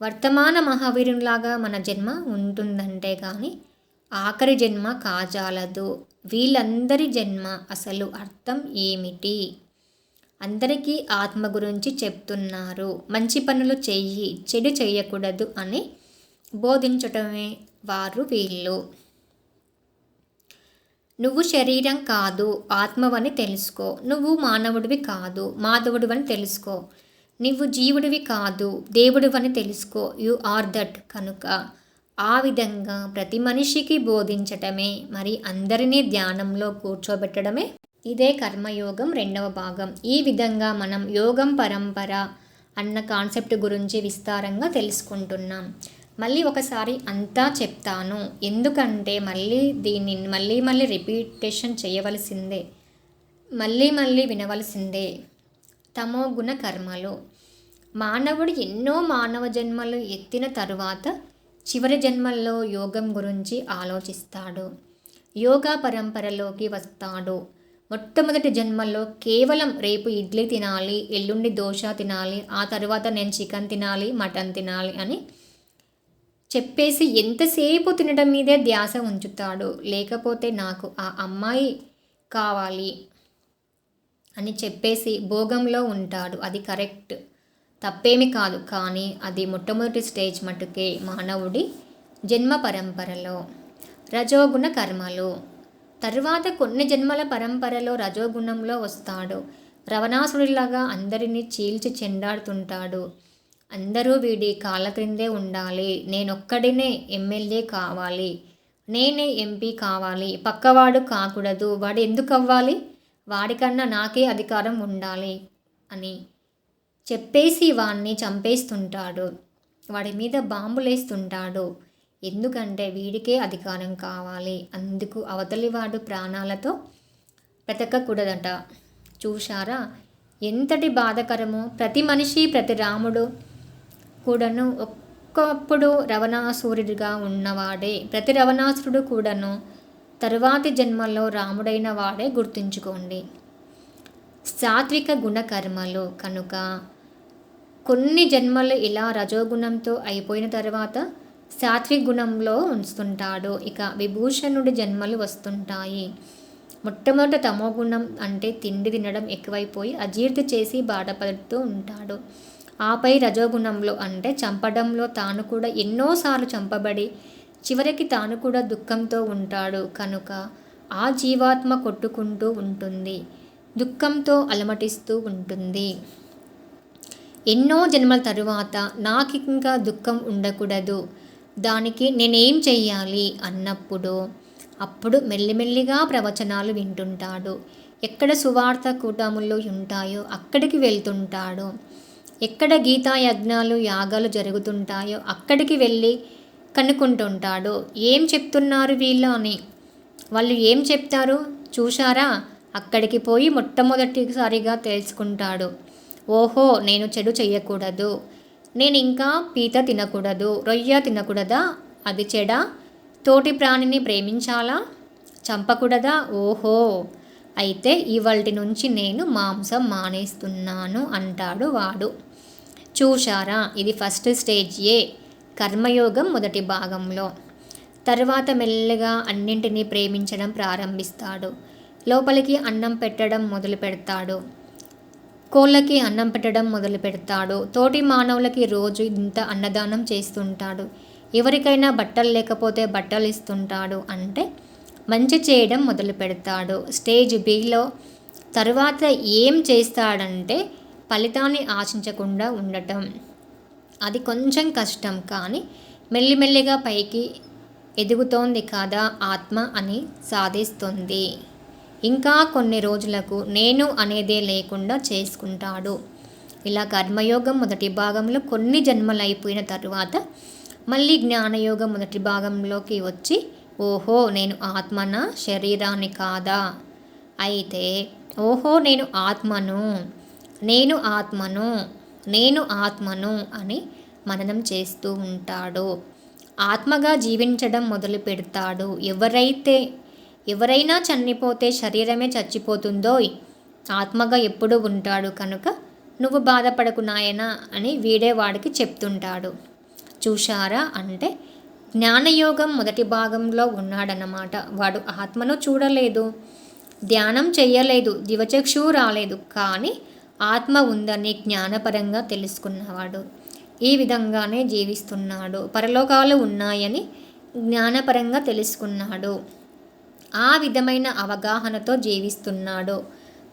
వర్తమాన మహావీరునిలాగా మన జన్మ ఉంటుందంటే కానీ ఆఖరి జన్మ కాజాలదు. వీళ్ళందరి జన్మ అసలు అర్థం ఏమిటి అందరికీ ఆత్మ గురించి చెప్తున్నారు. మంచి పనులు చెయ్యి, చెడు చెయ్యకూడదు అని బోధించటమే వారు వీళ్ళు. నువ్వు శరీరం కాదు, ఆత్మవని తెలుసుకో. నువ్వు మానవుడివి కాదు, మాధవుడివని తెలుసుకో. నువ్వు జీవుడివి కాదు, దేవుడివని తెలుసుకో. You are that. కనుక ఆ విధంగా ప్రతి మనిషికి బోధించటమే, మరి అందరినీ ధ్యానంలో కూర్చోబెట్టడమే ఇదే కర్మయోగం 2వ భాగం. ఈ విధంగా మనం యోగం పరంపర అన్న కాన్సెప్ట్ గురించి విస్తారంగా తెలుసుకుంటున్నాం. మళ్ళీ ఒకసారి అంతా చెప్తాను, ఎందుకంటే దీన్ని మళ్ళీ రిపీటేషన్ చేయవలసిందే, మళ్ళీ వినవలసిందే. తమోగుణ కర్మలు. మానవుడు ఎన్నో మానవ జన్మలు ఎత్తిన తరువాత చివరి జన్మల్లో యోగం గురించి ఆలోచిస్తాడు, యోగా పరంపరలోకి వస్తాడు. మొట్టమొదటి జన్మల్లో కేవలం రేపు ఇడ్లీ తినాలి, ఎల్లుండి దోశ తినాలి, ఆ తర్వాత నేను చికెన్ తినాలి, మటన్ తినాలి అని చెప్పేసి ఎంతసేపు తినడం మీదే ధ్యాస ఉంచుతాడు. లేకపోతే నాకు ఆ అమ్మాయి కావాలి అని చెప్పేసి భోగంలో ఉంటాడు. అది కరెక్ట్, తప్పేమి కాదు. కానీ అది మొట్టమొదటి స్టేజ్ మటుకే మానవుడి జన్మ పరంపరలో. రజోగుణ కర్మలు. తరువాత కొన్ని జన్మల పరంపరలో రజోగుణంలో వస్తాడు. రవణాసుడిలాగా అందరినీ చీల్చి చెండాడుతుంటాడు. అందరూ వీడి కాళ్ళ క్రిందే ఉండాలి, నేనొక్కడినే ఎమ్మెల్యే కావాలి, నేనే ఎంపీ కావాలి, పక్కవాడు కాకూడదు, వాడు ఎందుకు అవ్వాలి, వాడికన్నా నాకే అధికారం ఉండాలి అని చెప్పేసి వాడిని చంపేస్తుంటాడు. వాడి మీద బాంబులేస్తుంటాడు. ఎందుకంటే వీడికే అధికారం కావాలి. అందుకు అవతలివాడు ప్రాణాలతో బ్రతకకూడదట. చూశారా ఎంతటి బాధకరమో. ప్రతి మనిషి, ప్రతి రాముడు కూడాను ఒక్కప్పుడు రవణాసురుడిగా ఉన్నవాడే. ప్రతి రవణాసురుడు కూడాను తరువాతి జన్మల్లో రాముడైన వాడే, గుర్తుంచుకోండి. సాత్విక గుణకర్మలు. కనుక కొన్ని జన్మలు ఇలా రజోగుణంతో అయిపోయిన తర్వాత సాత్విక గుణంలో ఉంచుతుంటాడు. ఇక విభూషణుడి జన్మలు వస్తుంటాయి. మొట్టమొదట తమోగుణం అంటే తిండి తినడం ఎక్కువైపోయి అజీర్తి చేసి బాధపడుతూ ఉంటాడు. ఆపై రజోగుణంలో అంటే చంపడంలో తాను కూడా ఎన్నోసార్లు చంపబడి చివరికి తాను కూడా దుఃఖంతో ఉంటాడు. కనుక ఆ జీవాత్మ కొట్టుకుంటూ ఉంటుంది, దుఃఖంతో అలమటిస్తూ ఉంటుంది. ఎన్నో జన్మల తరువాత నాకు ఇంకా దుఃఖం ఉండకూడదు, దానికి నేనేం చెయ్యాలి అన్నప్పుడు అప్పుడు మెల్లిమెల్లిగా ప్రవచనాలు వింటుంటాడు. ఎక్కడ సువార్త కూటములు ఉంటాయో అక్కడికి వెళ్తుంటాడు. ఎక్కడ గీతా యజ్ఞాలు యాగాలు జరుగుతుంటాయో అక్కడికి వెళ్ళి కనుక్కుంటుంటాడు. ఏం చెప్తున్నారు వీళ్ళు అని. వాళ్ళు ఏం చెప్తారు చూశారా, అక్కడికి పోయి మొట్టమొదటిసారిగా తెలుసుకుంటాడు. ఓహో, నేను చెడు చెయ్యకూడదు, నేను ఇంకా పీత తినకూడదు, రొయ్య తినకూడదా, అది చెడా, తోటి ప్రాణిని ప్రేమించాలా, చంపకూడదా, ఓహో అయితే ఇవాల్టి నుంచి నేను మాంసం మానేస్తున్నాను అంటాడు వాడు. చూశారా, ఇది ఫస్ట్ స్టేజ్ ఏ, కర్మయోగం మొదటి భాగంలో. తర్వాత మెల్లగా అన్నింటినీ ప్రేమించడం ప్రారంభిస్తాడు. లోపలికి అన్నం పెట్టడం మొదలు పెడతాడు, కోళ్ళకి అన్నం పెట్టడం మొదలు పెడతాడు. తోటి మానవులకి రోజు ఇంత అన్నదానం చేస్తుంటాడు. ఎవరికైనా బట్టలు లేకపోతే బట్టలు ఇస్తుంటాడు. అంటే మంచి చేయడం మొదలు పెడతాడు. స్టేజ్ బిలో తరువాత ఏం చేస్తాడంటే ఫలితాన్ని ఆశించకుండా ఉండటం. అది కొంచెం కష్టం, కానీ మెల్లిమెల్లిగా పైకి ఎదుగుతోంది కదా ఆత్మ అని సాధిస్తుంది. ఇంకా కొన్ని రోజులకు నేను అనేదే లేకుండా చేసుకుంటాడు. ఇలా కర్మయోగం మొదటి భాగంలో కొన్ని జన్మలు అయిపోయిన తరువాత మళ్ళీ జ్ఞానయోగం మొదటి భాగంలోకి వచ్చి ఓహో నేను ఆత్మనా, శరీరాన్ని కాదా, అయితే ఓహో నేను ఆత్మను, నేను ఆత్మను, నేను ఆత్మను అని మననం చేస్తూ ఉంటాడు. ఆత్మగా జీవించడం మొదలు పెడతాడు. ఎవరైనా చనిపోతే శరీరమే చచ్చిపోతుందో, ఆత్మగా ఎప్పుడూ ఉంటాడు. కనుక నువ్వు బాధపడకు నాయనా అని వీడే వాడికి చెప్తుంటాడు. చూశారా, అంటే జ్ఞానయోగం మొదటి భాగంలో ఉన్నాడన్నమాట. వాడు ఆత్మను చూడలేదు, ధ్యానం చెయ్యలేదు, దివచక్షువు రాలేదు, కానీ ఆత్మ ఉందని జ్ఞానపరంగా తెలుసుకున్నవాడు. ఈ విధంగానే జీవిస్తున్నాడు. పరలోకాలు ఉన్నాయని జ్ఞానపరంగా తెలుసుకున్నాడు. ఆ విధమైన అవగాహనతో జీవిస్తున్నాడు.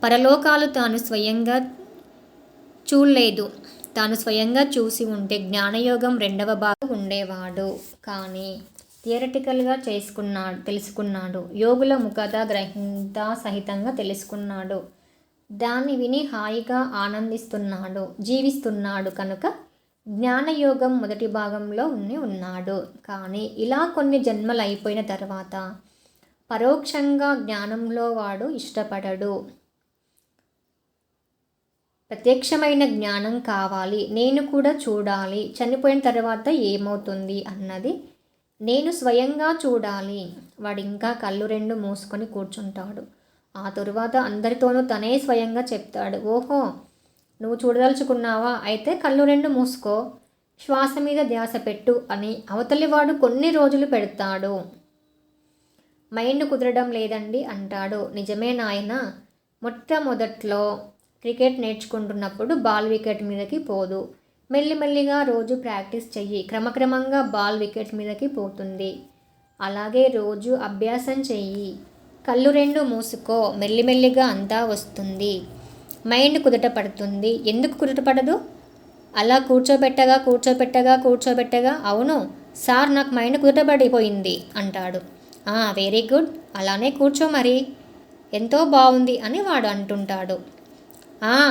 పరలోకాలు తాను స్వయంగా చూడలేదు. తాను స్వయంగా చూసి ఉంటే జ్ఞానయోగం 2వ భాగం ఉండేవాడు. కానీ థియరటికల్గా తెలుసుకున్నాడు. యోగుల ముఖత గ్రహింత సహితంగా తెలుసుకున్నాడు. దాన్ని విని హాయిగా ఆనందిస్తున్నాడు, జీవిస్తున్నాడు. కనుక జ్ఞానయోగం 1వ భాగంలో ఉన్నాడు. కానీ ఇలా కొన్ని జన్మలు అయిపోయిన తర్వాత పరోక్షంగా జ్ఞానంలో వాడు ఇష్టపడడు. ప్రత్యక్షమైన జ్ఞానం కావాలి, నేను కూడా చూడాలి, చనిపోయిన తర్వాత ఏమవుతుంది అన్నది నేను స్వయంగా చూడాలి. వాడు ఇంకా కళ్ళు 2 మూసుకొని కూర్చుంటాడు. ఆ తరువాత అందరితోనూ తనే స్వయంగా చెప్తాడు. ఓహో, నువ్వు చూడదలుచుకున్నావా? అయితే కళ్ళు 2 మూసుకో, శ్వాస మీద ధ్యాస పెట్టు అని అవతలివాడు కొన్ని రోజులు పెడతాడు. మైండ్ కుదరడం లేదండి అంటాడు. నిజమే నాయన, మొట్టమొదట్లో క్రికెట్ నేర్చుకుంటున్నప్పుడు బాల్ వికెట్ మీదకి పోదు. మెల్లిమెల్లిగా రోజు ప్రాక్టీస్ చెయ్యి, క్రమక్రమంగా బాల్ వికెట్ మీదకి పోతుంది. అలాగే రోజు అభ్యాసం చెయ్యి, కళ్ళు 2 మూసుకో, మెల్లిమెల్లిగా అంతా వస్తుంది. మైండ్ కుదుట పడుతుంది. ఎందుకు కుదుట పడదు? అలా కూర్చోబెట్టగా అవును సార్, నాకు మైండ్ కుదుట పడిపోయింది అంటాడు. వెరీ గుడ్, అలానే కూర్చో మరి, ఎంతో బాగుంది అని వాడు అంటుంటాడు.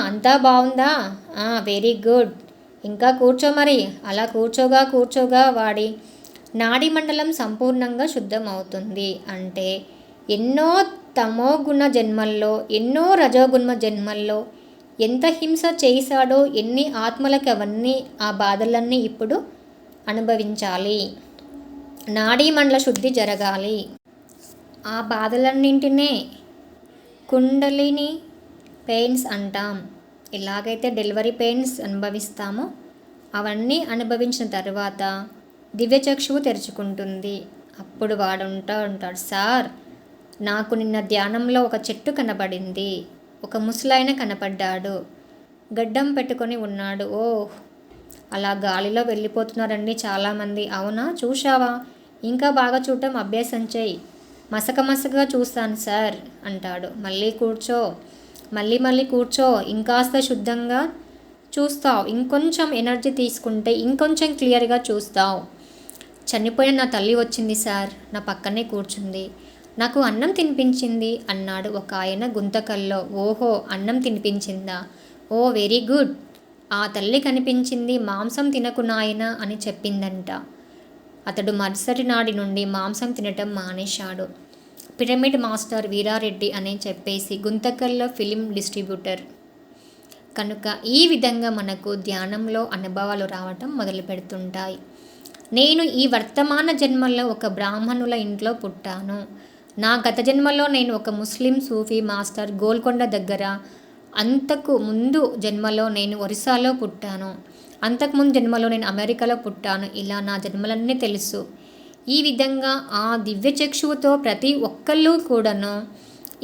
అంతా బాగుందా? వెరీ గుడ్, ఇంకా కూర్చో మరి. అలా కూర్చోగా వాడి నాడీ మండలం సంపూర్ణంగా శుద్ధం అవుతుంది. అంటే ఎన్నో తమోగుణ జన్మల్లో, ఎన్నో రజోగుణ జన్మల్లో ఎంత హింస చేశాడో, ఎన్ని ఆత్మలకు అవన్నీ ఆ బాధలన్నీ ఇప్పుడు అనుభవించాలి. నాడీ మండల శుద్ధి జరగాలి. ఆ బాధలన్నింటినే కుండలిని పెయిన్స్ అంటాం. ఎలాగైతే డెలివరీ పెయిన్స్ అనుభవిస్తామో అవన్నీ అనుభవించిన తర్వాత దివ్యచక్షువు తెరుచుకుంటుంది. అప్పుడు వాడు ఉంటాడు, సార్, నాకు నిన్న ధ్యానంలో ఒక చెట్టు కనబడింది, ఒక ముసలాయన కనపడ్డాడు, గడ్డం పెట్టుకొని ఉన్నాడు. ఓహ్, అలా గాలిలో వెళ్ళిపోతున్నారండి చాలామంది. అవునా, చూశావా? ఇంకా బాగా చూడటం అభ్యాసం చేయి. మసకగా చూస్తాను సార్ అంటాడు. మళ్ళీ కూర్చో, మళ్ళీ కూర్చో, ఇంకాస్త శుద్ధంగా చూస్తావు. ఇంకొంచెం ఎనర్జీ తీసుకుంటే ఇంకొంచెం క్లియర్గా చూస్తావు. చనిపోయిన నా తల్లి వచ్చింది సార్, నా పక్కనే కూర్చుంది, నాకు అన్నం తినిపించింది అన్నాడు ఒక ఆయన గుంతకల్లో. ఓహో, అన్నం తినిపించిందా? ఓ వెరీ గుడ్, ఆ తల్లి కనిపించింది, మాంసం తినకు నాయనా అని చెప్పిందంట. అతడు మరుసటి నాడి నుండి మాంసం తినటం మానేశాడు. పిరమిడ్ మాస్టర్ వీరారెడ్డి అని చెప్పేసి గుంతకల్లో ఫిలిం డిస్ట్రిబ్యూటర్. కనుక ఈ విధంగా మనకు ధ్యానంలో అనుభవాలు రావటం మొదలు పెడుతుంటాయి. నేను ఈ వర్తమాన జన్మల్లో ఒక బ్రాహ్మణుల ఇంట్లో పుట్టాను. నా గత జన్మలో నేను ఒక ముస్లిం సూఫీ మాస్టర్ గోల్కొండ దగ్గర, అంతకు ముందు జన్మలో నేను ఒరిస్సాలో పుట్టాను, అంతకుముందు జన్మలో నేను అమెరికాలో పుట్టాను. ఇలా నా జన్మలన్నీ తెలుసు. ఈ విధంగా ఆ దివ్యచక్షువుతో ప్రతి ఒక్కళ్ళు కూడాను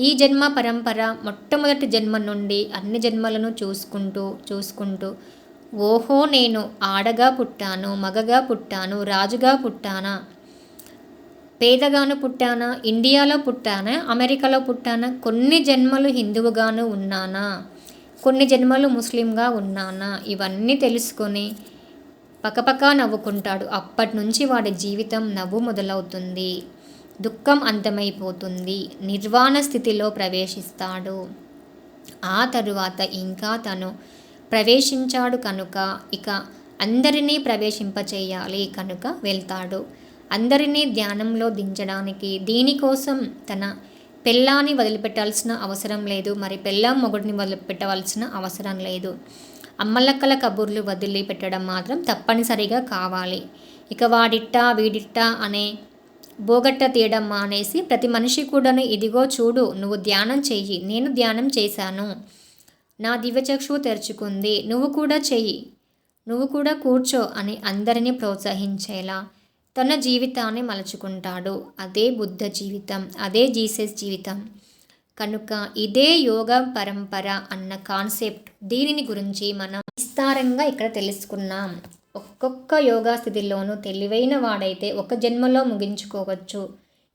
ఈ జన్మ పరంపర మొట్టమొదటి జన్మ నుండి అన్ని జన్మలను చూసుకుంటూ ఓహో, నేను ఆడగా పుట్టాను, మగగా పుట్టాను, రాజుగా పుట్టానా, పేదగాను పుట్టానా, ఇండియాలో పుట్టానా, అమెరికాలో పుట్టానా, కొన్ని జన్మలు హిందువుగాను ఉన్నానా, కొన్ని జన్మలు ముస్లింగా ఉన్నానా, ఇవన్నీ తెలుసుకొని పకపకా నవ్వుకుంటాడు. అప్పటి నుంచి వాడి జీవితం నవ్వు మొదలవుతుంది. దుఃఖం అంతమైపోతుంది. నిర్వాణ స్థితిలో ప్రవేశిస్తాడు. ఆ తరువాత ఇంకా తను ప్రవేశించాడు కనుక ఇక అందరినీ ప్రవేశింపచేయాలి కనుక వెళ్తాడు. అందరినీ ధ్యానంలో దించడానికి, దీనికోసం తన పెళ్ళాన్ని వదిలిపెట్టాల్సిన అవసరం లేదు, మరి పెళ్ళాం మొగుడిని వదిలిపెట్టవలసిన అవసరం లేదు. అమ్మలక్కల కబుర్లు వదిలిపెట్టడం మాత్రం తప్పనిసరిగా కావాలి. ఇక వాడిట్టా వీడిట్టా అనే బోగట్ట తీయడం మానేసి ప్రతి మనిషి కూడాను, ఇదిగో చూడు, నువ్వు ధ్యానం చెయ్యి, నేను ధ్యానం చేశాను, నా దివ్యచక్షువు తెరుచుకుంది, నువ్వు కూడా చెయ్యి, నువ్వు కూడా కూర్చో అని అందరినీ ప్రోత్సహించేలా తన జీవితాన్ని మలుచుకుంటాడు. అదే బుద్ధ జీవితం, అదే జీసస్ జీవితం. కనుక ఇదే యోగా పరంపర అన్న కాన్సెప్ట్. దీనిని గురించి మనం విస్తారంగా ఇక్కడ తెలుసుకున్నాం. ఒక్కొక్క యోగా స్థితిలోనూ తెలివైన వాడైతే ఒక జన్మలో ముగించుకోవచ్చు.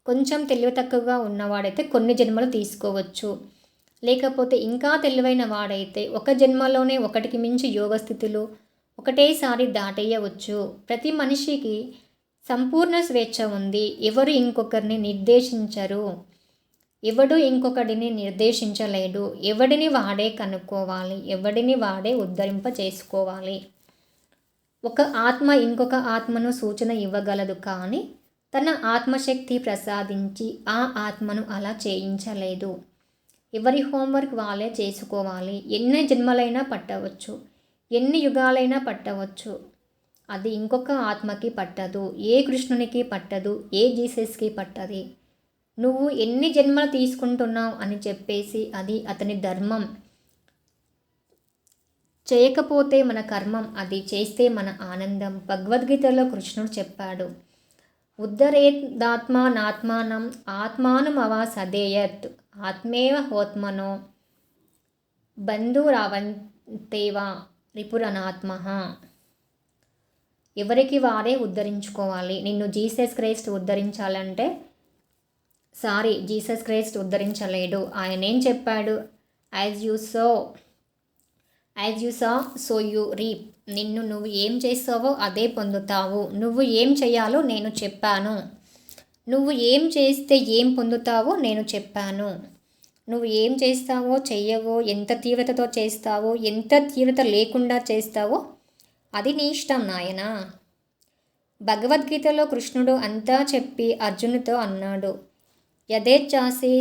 కొంచెం తెలివి తక్కువగా ఉన్నవాడైతే కొన్ని జన్మలు తీసుకోవచ్చు. లేకపోతే ఇంకా తెలివైన వాడైతే ఒక జన్మలోనే ఒకటికి మించి యోగ స్థితులు ఒకటేసారి దాటేయవచ్చు. ప్రతి మనిషికి సంపూర్ణ స్వేచ్ఛ ఉంది. ఎవరు ఇంకొకరిని నిర్దేశించరు. ఎవడు ఇంకొకడిని నిర్దేశించలేడు. ఎవడిని వాడే కనుక్కోవాలి. ఎవడిని వాడే ఉద్ధరింప చేసుకోవాలి. ఒక ఆత్మ ఇంకొక ఆత్మను సూచన ఇవ్వగలదు, కానీ తన ఆత్మశక్తి ప్రసాదించి ఆ ఆత్మను అలా చేయించలేదు. ఎవరి హోంవర్క్ వాళ్ళే చేసుకోవాలి. ఎన్ని జన్మలైనా పట్టవచ్చు, ఎన్ని యుగాలైనా పట్టవచ్చు. అది ఇంకొక ఆత్మకి పట్టదు, ఏ కృష్ణునికి పట్టదు, ఏ జీసస్కి పట్టది. నువ్వు ఎన్ని జన్మలు తీసుకుంటున్నావు అని చెప్పేసి అది అతని ధర్మం. చేయకపోతే మన కర్మం, అది చేస్తే మన ఆనందం. భగవద్గీతలో కృష్ణుడు చెప్పాడు, ఉద్ధరేదాత్మానాత్మానం ఆత్మానుమవా సదేయత్ ఆత్మేవ హోత్మనో బంధురావంతేవా రిపురనాత్మః. ఎవరికి వారే ఉద్ధరించుకోవాలి. నిన్ను జీసస్ క్రైస్ట్ ఉద్ధరించాలంటే జీసస్ క్రైస్ట్ ఉద్ధరించలేడు. ఆయన ఏం చెప్పాడు? As you saw so you reap. నువ్వు ఏం చేస్తావో అదే పొందుతావు. నువ్వు ఏం చేయాలో నేను చెప్పాను. నువ్వు ఏం చేస్తే ఏం పొందుతావో నేను చెప్పాను. నువ్వు ఏం చేస్తావో చెయ్యవో, ఎంత తీవ్రతతో చేస్తావో, ఎంత తీవ్రత లేకుండా చేస్తావో అది నీ ఇష్టం నాయనా. భగవద్గీతలో కృష్ణుడు అంతా చెప్పి అర్జునుతో అన్నాడు, యథేచ్ఛాసి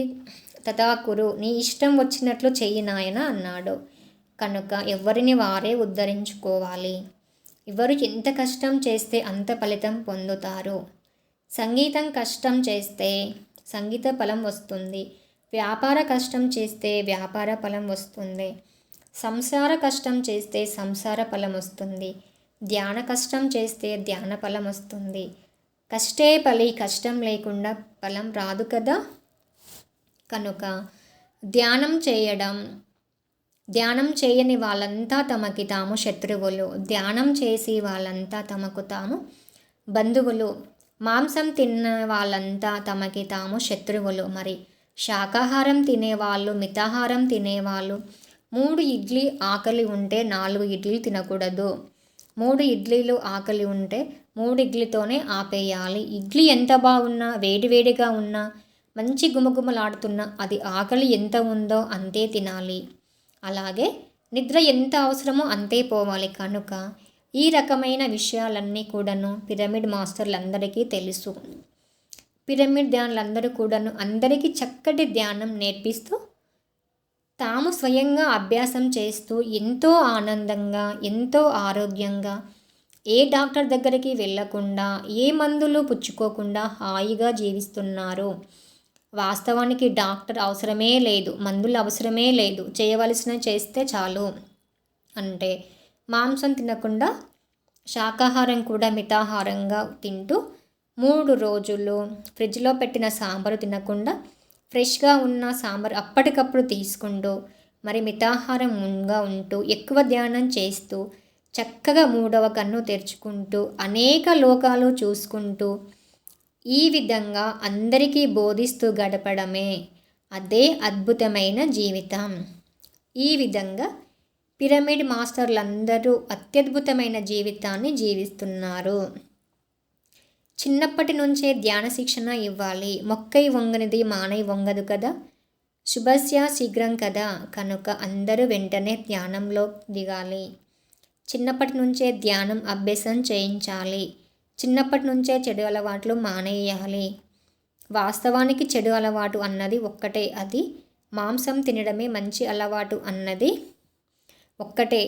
తథా కురు. నీ ఇష్టం వచ్చినట్లు చెయ్యి నాయన అన్నాడు. కనుక ఎవరిని వారే ఉద్ధరించుకోవాలి. ఎవరు ఎంత కష్టం చేస్తే అంత ఫలితం పొందుతారు. సంగీతం కష్టం చేస్తే సంగీత ఫలం వస్తుంది. వ్యాపార కష్టం చేస్తే వ్యాపార ఫలం వస్తుంది. సంసార కష్టం చేస్తే సంసార ఫలం వస్తుంది. ధ్యాన కష్టం చేస్తే ధ్యాన ఫలం వస్తుంది. కష్టే ఫలి, కష్టం లేకుండా ఫలం రాదు కదా. కనుక ధ్యానం చేయని వాళ్ళంతా తమకి తాము శత్రువులు. ధ్యానం చేసి వాళ్ళంతా తమకు తాము బంధువులు. మాంసం తిన్న వాళ్ళంతా తమకి తాము శత్రువులు. మరి శాకాహారం తినేవాళ్ళు, మితాహారం తినేవాళ్ళు 3 ఇడ్లీ ఆకలి ఉంటే 4 ఇడ్లీలు తినకూడదు. 3 ఇడ్లీలు ఆకలి ఉంటే 3 ఇడ్లీతోనే ఆపేయాలి. ఇడ్లీ ఎంత బాగున్నా, వేడివేడిగా ఉన్నా, మంచి గుమగుమలాడుతున్నా అది ఆకలి ఎంత ఉందో అంతే తినాలి. అలాగే నిద్ర ఎంత అవసరమో అంతే పోవాలి. కనుక ఈ రకమైన విషయాలన్నీ కూడాను పిరమిడ్ మాస్టర్లందరికీ తెలుసు. పిరమిడ్ ధ్యానులందరూ కూడాను అందరికీ చక్కటి ధ్యానం నేర్పిస్తూ తాము స్వయంగా అభ్యాసం చేస్తూ ఎంతో ఆనందంగా, ఎంతో ఆరోగ్యంగా, ఏ డాక్టర్ దగ్గరికి వెళ్ళకుండా, ఏ మందులు పుచ్చుకోకుండా హాయిగా జీవిస్తున్నారు. వాస్తవానికి డాక్టర్ అవసరమే లేదు, మందులు అవసరమే లేదు. చేయవలసినవి చేస్తే చాలు. అంటే మాంసం తినకుండా శాకాహారం కూడా మితాహారంగా తింటూ 3 రోజులు ఫ్రిడ్జ్లో పెట్టిన సాంబారు తినకుండా ఫ్రెష్గా ఉన్న సాంబార్ అప్పటికప్పుడు తీసుకుంటూ, మరి మితాహారంగా ఉంటూ, ఎక్కువ ధ్యానం చేస్తూ, చక్కగా 3వ కన్ను తెరుచుకుంటూ, అనేక లోకాలు చూసుకుంటూ, ఈ విధంగా అందరికీ బోధిస్తూ గడపడమే అదే అద్భుతమైన జీవితం. ఈ విధంగా పిరమిడ్ మాస్టర్లందరూ అత్యద్భుతమైన జీవితాన్ని జీవిస్తున్నారు. చిన్నప్పటి నుంచే ధ్యాన శిక్షణ ఇవ్వాలి. మొక్కై వంగనిది మానై వంగదు కదా. శుభస్య శీఘ్రం కదా. కనుక అందరూ వెంటనే ధ్యానంలో దిగాలి. చిన్నప్పటి నుంచే ధ్యానం అభ్యాసం చేయించాలి. చిన్నప్పటి నుంచే చెడు అలవాట్లు మానేయాలి. వాస్తవానికి చెడు అలవాటు అన్నది ఒక్కటే, అది మాంసం తినడమే. మంచి అలవాటు అన్నది ఒక్కటే,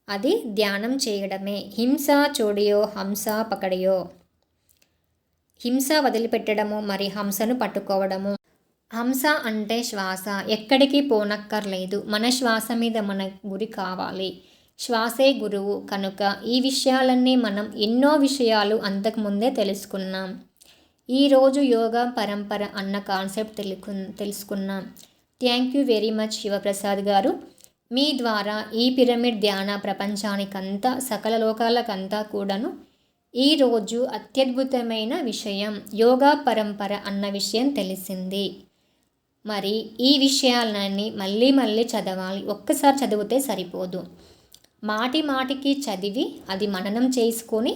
అది ధ్యానం చేయడమే. హింస చోడియో హంస పకడియో. హింస వదిలిపెట్టడము, మరి హంసను పట్టుకోవడము. హంస అంటే శ్వాస. ఎక్కడికి పోనక్కర్లేదు. మన శ్వాస మీద మన గురి కావాలి. శ్వాసే గురువు. కనుక ఈ విషయాలన్నీ మనం ఎన్నో విషయాలు అంతకుముందే తెలుసుకున్నాం. ఈరోజు యోగా పరంపర అన్న కాన్సెప్ట్ తెలుసుకున్నాం. Thank you very much Shivaprasad garu. మీ ద్వారా ఈ పిరమిడ్ ధ్యాన ప్రపంచానికంతా సకల లోకాలకంతా కూడాను ఈరోజు అత్యద్భుతమైన విషయం యోగా పరంపర అన్న విషయం తెలిసింది. మరి ఈ విషయాలన్నీ మళ్ళీ మళ్ళీ చదవాలి. ఒక్కసారి చదివితే సరిపోదు. మాటి మాటికి చదివి అది మననం చేసుకొని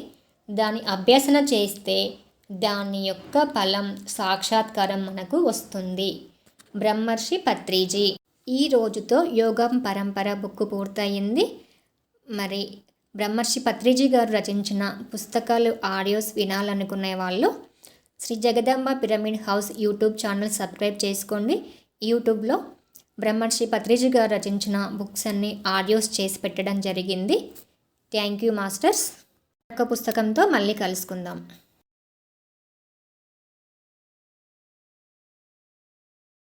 దాని అభ్యసన చేస్తే దాని యొక్క ఫలం సాక్షాత్కారం మనకు వస్తుంది. బ్రహ్మర్షి పత్రిజీ ఈ రోజుతో యోగం పరంపర బుక్ పూర్తయింది. మరి బ్రహ్మర్షి పత్రిజీ గారు రచించిన పుస్తకాలు ఆడియోస్ వినాలనుకునే వాళ్ళు Shri Jagadamba pyramid house YouTube channel subscribe చేసుకోండి. యూట్యూబ్లో బ్రహ్మర్షి పత్రిజీ గారు రచించిన బుక్స్ అన్ని ఆడియోస్ చేసి పెట్టడం జరిగింది. Thank you masters. ఒక పుస్తకంతో మళ్ళీ కలుసుకుందాం.